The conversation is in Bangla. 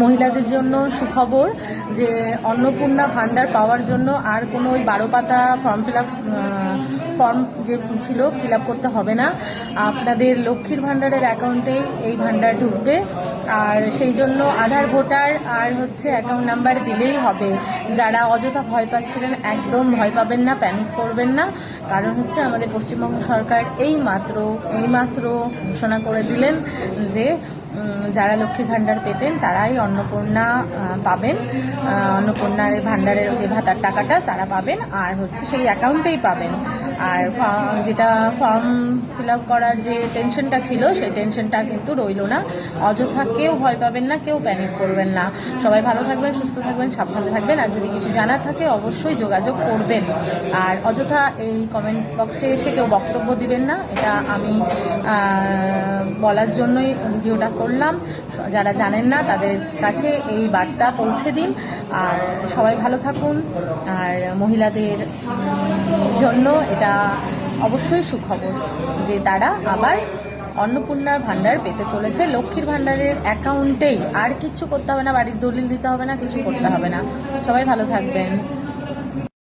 মহিলাদের জন্য সুখবর যে অন্নপূর্ণা ভাণ্ডার পাওয়ার জন্য আর কোনো ওই 12 পাতা ফর্ম যে ছিল ফিল আপ করতে হবে না। আপনাদের লক্ষ্মীর ভাণ্ডারের অ্যাকাউন্টেই এই ভাণ্ডার ঢুকবে। আর সেই জন্য আধার, ভোটার আর অ্যাকাউন্ট নাম্বার দিলেই হবে। যারা অযথা ভয় পাচ্ছিলেন একদম ভয় পাবেন না, প্যানিক করবেন না। কারণ আমাদের পশ্চিমবঙ্গ সরকার এইমাত্র ঘোষণা করে দিলেন যে যারা লক্ষ্মীর ভাণ্ডার পেতেন তারাই অন্নপূর্ণা পাবেন। অন্নপূর্ণার ভাণ্ডারের যে ভাতার টাকাটা তারা পাবেন, আর সেই অ্যাকাউন্টেই পাবেন। আর যেটা ফর্ম ফিল আপ করার যে টেনশনটা ছিল সেই টেনশনটা কিন্তু রইল না। অযথা কেউ ভয় পাবেন না, কেউ প্যানিক করবেন না। সবাই ভালো থাকবেন, সুস্থ থাকবেন, সাবধানে থাকবেন। আর যদি কিছু জানার থাকে অবশ্যই যোগাযোগ করবেন। আর অযথা এই কমেন্ট বক্সে এসে কেউ বক্তব্য দিবেন না, এটা আমি বলার জন্যই ভিডিওটা করলাম। যারা জানেন না তাদের কাছে এই বার্তা পৌঁছে দিন। আর সবাই ভালো থাকুন। আর মহিলাদের জন্য এটা অবশ্যই সুখবর যে তারা আবার অন্নপূর্ণার ভাণ্ডার পেতে চলেছে লক্ষ্মীর ভাণ্ডারের অ্যাকাউন্টেই। আর কিচ্ছু করতে হবে না, বাড়ির দলিল দিতে হবে না, কিছু করতে হবে না। সবাই ভালো থাকবেন।